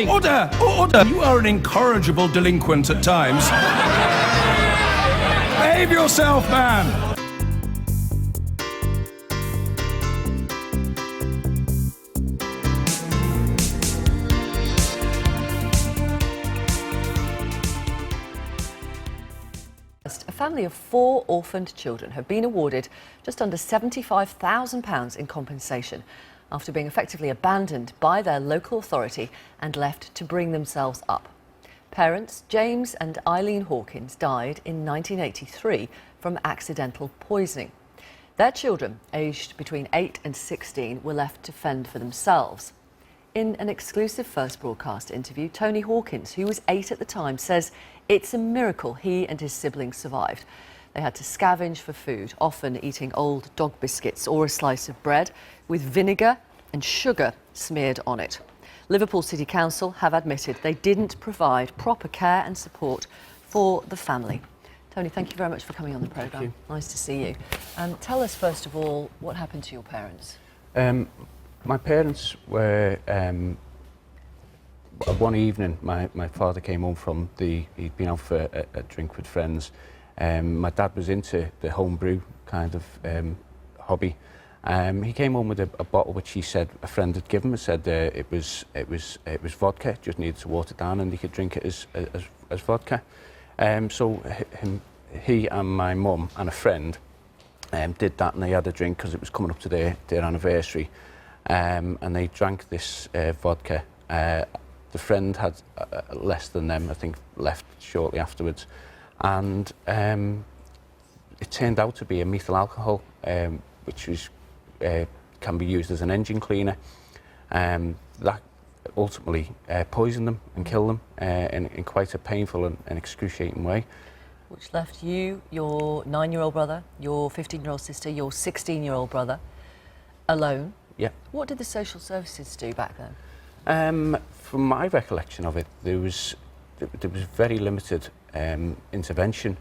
Order! Order! You are an incorrigible delinquent at times. Behave yourself, man! A family of 4 orphaned children have been awarded just under £75,000 in compensation after being effectively abandoned by their local authority and left to bring themselves up. Parents James and Eileen Hawkins died in 1983 from accidental poisoning. Their children, aged between 8 and 16, were left to fend for themselves. In an exclusive First Broadcast interview, Tony Hawkins, who was 8 at the time, says it's a miracle he and his siblings survived. They had to scavenge for food, often eating old dog biscuits or a slice of bread with vinegar and sugar smeared on it. Liverpool City Council have admitted they didn't provide proper care and support for the family. Tony, thank you very much for coming on the programme. Nice to see you. Tell us, first of all, what happened to your parents? My parents were, one evening, my father came home from he'd been out for a drink with friends. My dad was into the homebrew kind of hobby. He came home with a bottle which he said a friend had given him. Said it was vodka, just needed to water it down and he could drink it as vodka. So he and my mum and a friend did that, and they had a drink because it was coming up to their anniversary. And they drank this vodka. The friend had less than them, I think, left shortly afterwards. And it turned out to be a methyl alcohol, which can be used as an engine cleaner. That ultimately poisoned them and killed them in quite a painful and excruciating way. Which left you, your 9-year-old brother, your 15-year-old sister, your 16-year-old brother alone. Yeah. What did the social services do back then? From my recollection of it, there was very limited intervention.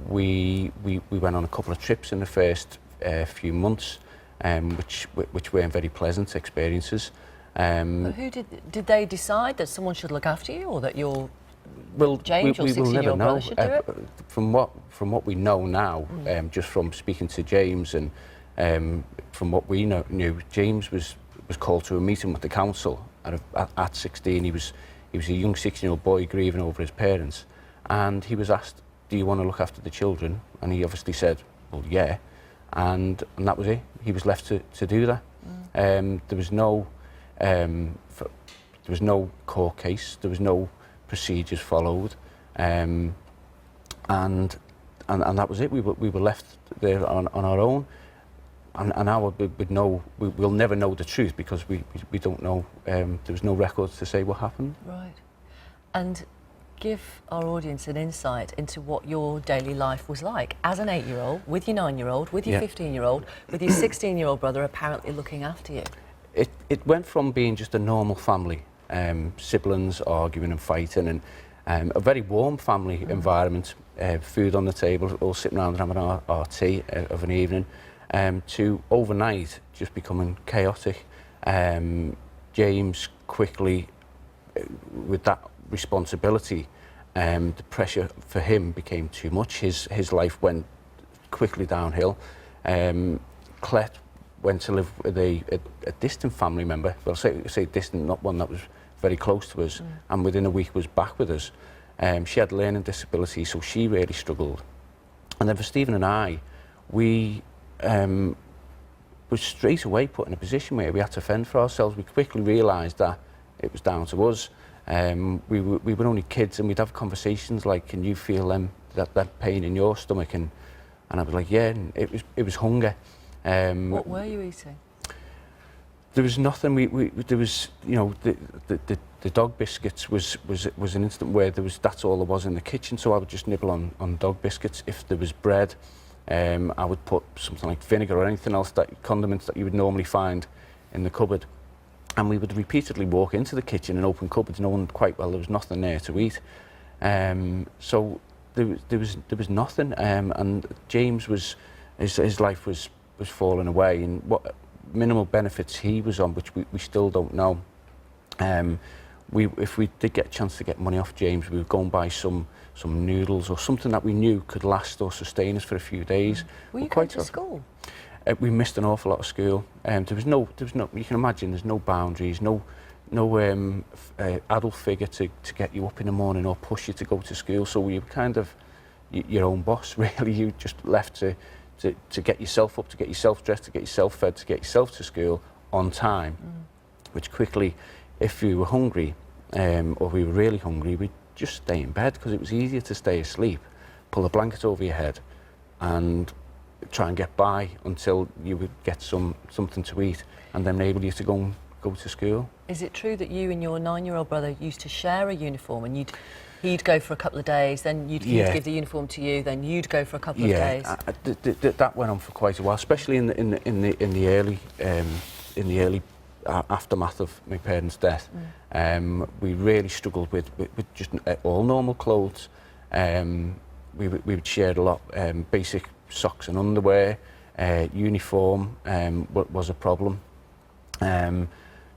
We went on a couple of trips in the first few months, which weren't very pleasant experiences. Who did they decide that someone should look after you, or that your James, your we will never 16-year-old brother, should do it? From what we know now, just from speaking to James and from what we knew, James was called to a meeting with the council at 16. He was a young 16-year-old boy grieving over his parents, and he was asked, "Do you want to look after the children?" And he obviously said, "Well, yeah," and that was it. He was left to do that. There was no court case. There was no procedures followed, and that was it. We were left there on our own. And now we'll never know the truth because we don't know. There was no records to say what happened. Right. And give our audience an insight into what your daily life was like as an 8-year-old, with your 9-year-old, with your 15-year-old, with your 16-year-old brother apparently looking after you. It went from being just a normal family, siblings arguing and fighting, and a very warm family environment, food on the table, all sitting around and having our tea of an evening. To overnight just becoming chaotic. James quickly, with that responsibility, the pressure for him became too much. His life went quickly downhill. Clett went to live with a distant family member. Well, say distant, not one that was very close to us, and within a week was back with us. She had learning disabilities, so she really struggled. And then for Stephen and I, we was straight away put in a position where we had to fend for ourselves. We quickly realised that it was down to us. We were only kids, and we'd have conversations like, "Can you feel that pain in your stomach?" And I was like, "Yeah." And it was hunger. What were you eating? There was nothing. There was, the dog biscuits was an instant where that's all there was in the kitchen. So I would just nibble on dog biscuits. If there was bread, I would put something like vinegar or anything else, condiments that you would normally find in the cupboard. And we would repeatedly walk into the kitchen and open cupboards, knowing quite well there was nothing there to eat. So there was nothing. And James his life was falling away, and what minimal benefits he was on, which we still don't know. if we did get a chance to get money off James, we would go and buy some noodles or something that we knew could last or sustain us for a few days. Were you going to school? We missed an awful lot of school. There was no. You can imagine there's no boundaries, no adult figure to get you up in the morning or push you to go to school. So you were kind of your own boss, really. You just left to get yourself up, to get yourself dressed, to get yourself fed, to get yourself to school on time. Which quickly, if we were hungry or we were really hungry, we'd just stay in bed because it was easier to stay asleep, pull a blanket over your head and try and get by until you would get something to eat and then enable you to go to school. Is it true that you and your 9-year-old brother used to share a uniform and he'd go for a couple of days, then he'd give the uniform to you, then you'd go for a couple of days? That went on for quite a while, especially in the early aftermath of my parents' death. We really struggled with just all normal clothes. We would share a lot. Basic socks and underwear, uniform was a problem.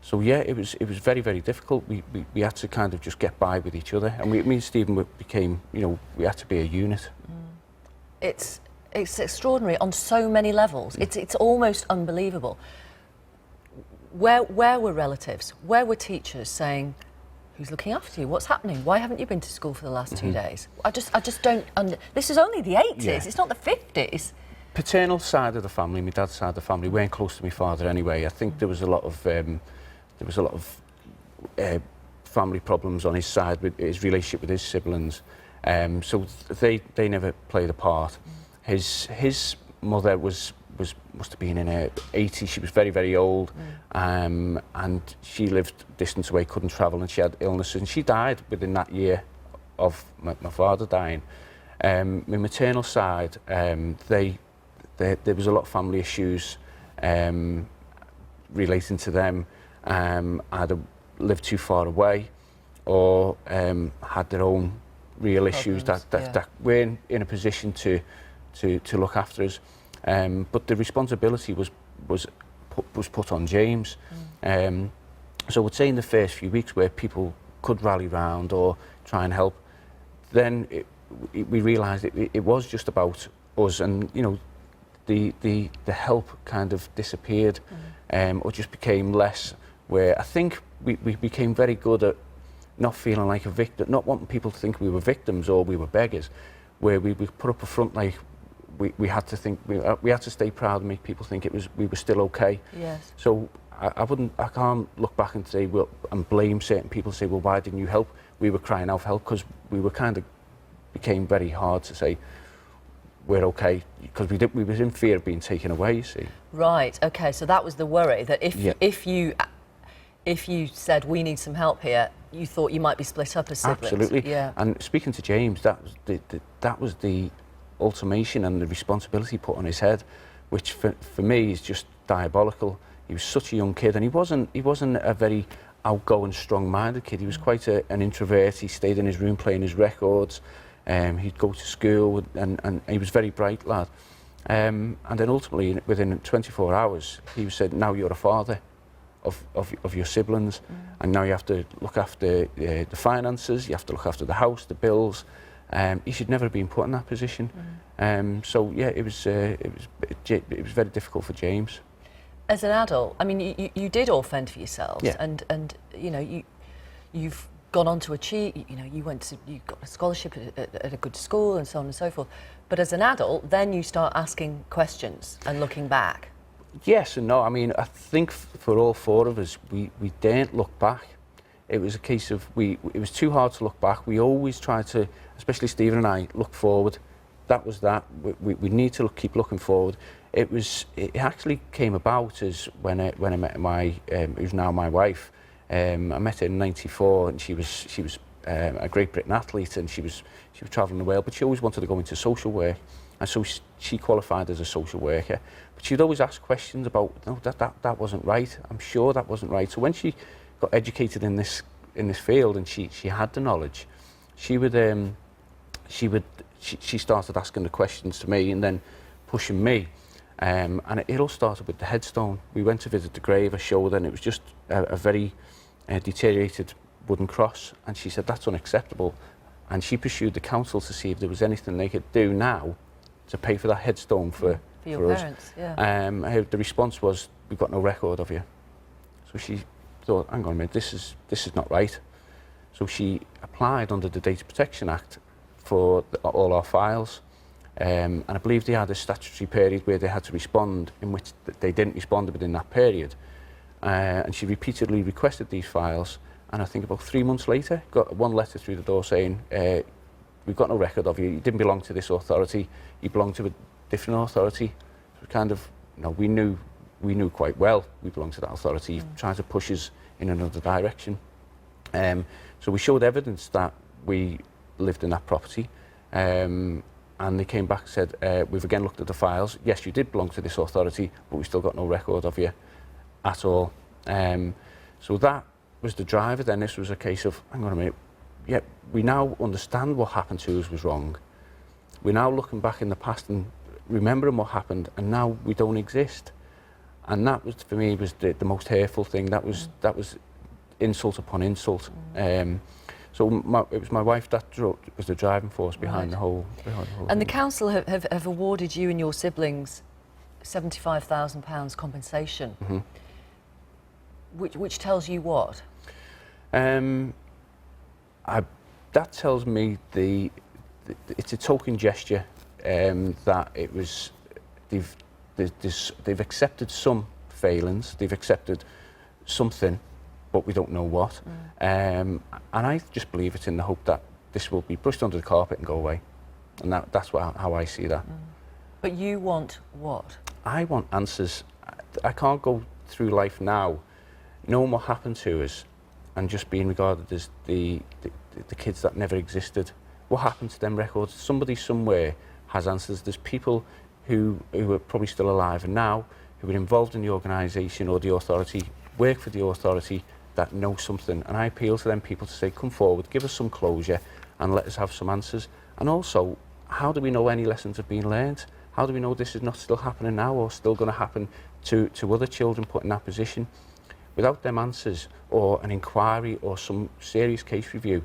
So yeah, it was very, very difficult. We had to kind of just get by with each other, and me and Stephen became, we had to be a unit. It's extraordinary on so many levels. It's almost unbelievable. Where were relatives? Where were teachers saying, "Who's looking after you? What's happening? Why haven't you been to school for the last 2 days?" I just don't. This is only the 80s. Yeah. It's not the 50s. Paternal side of the family, my dad's side of the family, weren't close to my father anyway. I think there was a lot of family problems on his side with his relationship with his siblings. So they never played a part. His mother must have been in her 80s. She was very, very old, and she lived distance away, couldn't travel, and she had illnesses. And she died within that year of my father dying. My maternal side, there was a lot of family issues relating to them. Either lived too far away or had their own real issues that weren't in a position to look after us. But the responsibility was put on James. So I would say in the first few weeks where people could rally round or try and help, then we realised it was just about us, and the help kind of disappeared, or just became less. Where I think we became very good at not feeling like a victim, not wanting people to think we were victims or we were beggars, where we put up a front like we had to think, we had to stay proud and make people think we were still okay. Yes. So I can't look back and say, well, and blame certain people, say, well, why didn't you help? We were crying out for help because we were became very hard to say we're okay, because we was in fear of being taken away, you see. Right, okay, so that was the worry, that if you said we need some help here, you thought you might be split up as siblings. Absolutely. Yeah. And speaking to James, that was the ultimation and the responsibility put on his head, which for me is just diabolical. He was such a young kid, and he wasn't a very outgoing, strong-minded kid. He was quite an introvert. He stayed in his room playing his records. He'd go to school, and he was a very bright lad. And then ultimately, within 24 hours, he said, now you're a father of your siblings, and now you have to look after the finances, you have to look after the house, the bills. He should never have been put in that position. So yeah, it was very difficult for James. As an adult, I mean, you did all fend for yourselves, yeah. and you've gone on to achieve. You got a scholarship at a good school and so on and so forth. But as an adult, then you start asking questions and looking back. Yes and no. I mean, I think for all four of us, we didn't look back. It was a case of it was too hard to look back. We always tried to, especially Stephen and I, look forward. That was that. We need to keep looking forward. It actually came about as when I met who's now my wife. I met her in '94, and she was a Great Britain athlete, and she was travelling the world, but she always wanted to go into social work, and so she qualified as a social worker. But she'd always ask questions about, no, that wasn't right. I'm sure that wasn't right. So when she got educated in this field, and she had the knowledge, she started asking the questions to me and then pushing me. And it all started with the headstone. We went to visit the grave, I showed her, and it was just a very deteriorated wooden cross, and she said that's unacceptable. And she pursued the council to see if there was anything they could do now to pay for that headstone for your us. parents. Yeah. The response was, "We've got no record of you." So she thought, "Hang on a minute, this is not right." So she applied under the Data Protection Act for all our files, and I believe they had a statutory period where they had to respond, in which they didn't respond within that period. And she repeatedly requested these files, and I think about 3 months later got one letter through the door saying, "We've got no record of you. You didn't belong to this authority. You belong to a different authority." So kind of, we knew quite well we belonged to that authority, trying to push us in another direction. So we showed evidence that we lived in that property, and they came back and said, "We've again looked at the files. Yes, you did belong to this authority, but we still got no record of you at all." So that was the driver. Then this was a case of, hang on a minute, yeah, we now understand what happened to us was wrong. We're now looking back in the past and remembering what happened, and now we don't exist. And that was, for me, was the most hurtful thing. That was insult upon insult. So it was my wife that was the driving force behind the whole. And the council have awarded you and your siblings £75,000 compensation, which tells you what? That tells me it's a token gesture, that it was they've accepted some failings, they've accepted something, but we don't know what. And I just believe it's in the hope that this will be pushed under the carpet and go away. And that's how I see that. But you want what? I want answers. I can't go through life now knowing what happened to us and just being regarded as the kids that never existed. What happened to them records? Somebody somewhere has answers. There's people who are probably still alive and now, who were involved in the organisation or the authority, work for the authority, that know something. And I appeal to them people to say, come forward, give us some closure and let us have some answers. And also, how do we know any lessons have been learned? How do we know this is not still happening now or still going to happen to other children put in that position? Without them answers or an inquiry or some serious case review,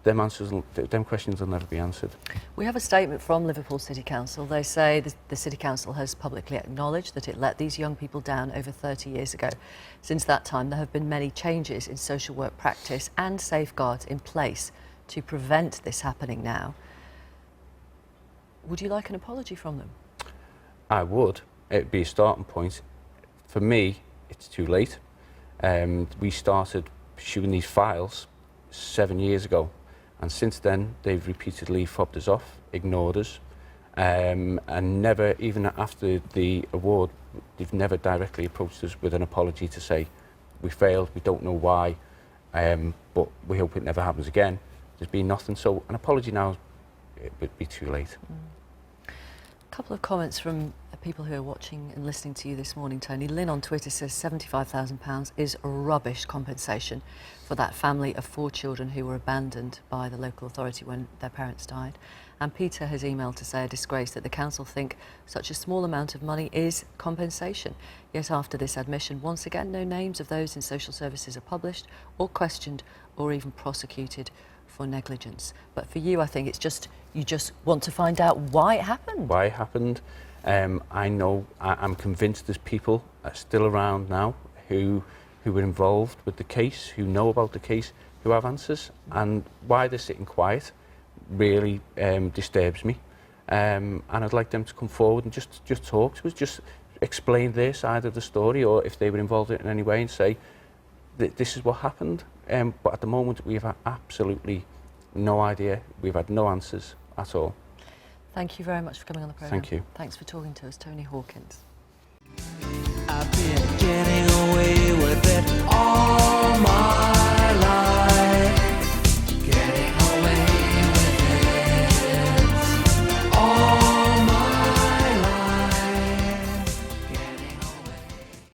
them questions will never be answered. We have a statement from Liverpool City Council. They say the City Council has publicly acknowledged that it let these young people down over 30 years ago. Since that time, there have been many changes in social work practice and safeguards in place to prevent this happening now. Would you like an apology from them? I would. It'd be a starting point. For me, it's too late. We started pursuing these files 7 years ago, and since then they've repeatedly fobbed us off, ignored us, and never, even after the award, they've never directly approached us with an apology to say we failed, we don't know why, but we hope it never happens again. There's been nothing, so an apology now, it would be too late. A couple of comments from people who are watching and listening to you this morning, Tony. Lynn on Twitter says £75,000 is rubbish compensation for that family of 4 children who were abandoned by the local authority when their parents died. And Peter has emailed to say a disgrace that the council think such a small amount of money is compensation. Yet after this admission, once again, no names of those in social services are published or questioned or even prosecuted for negligence. But for you, I think it's just, you just want to find out why it happened. Why it happened. I'm convinced there's people still around now who were involved with the case, who know about the case, who have answers. And why they're sitting quiet really disturbs me. And I'd like them to come forward and just talk to us, just explain their side of the story, or if they were involved in any way, and say, this is what happened. But at the moment, we have absolutely no idea. We've had no answers at all. Thank you very much for coming on the programme. Thank you. Thanks for talking to us, Tony Hawkins. I've been getting away with it all.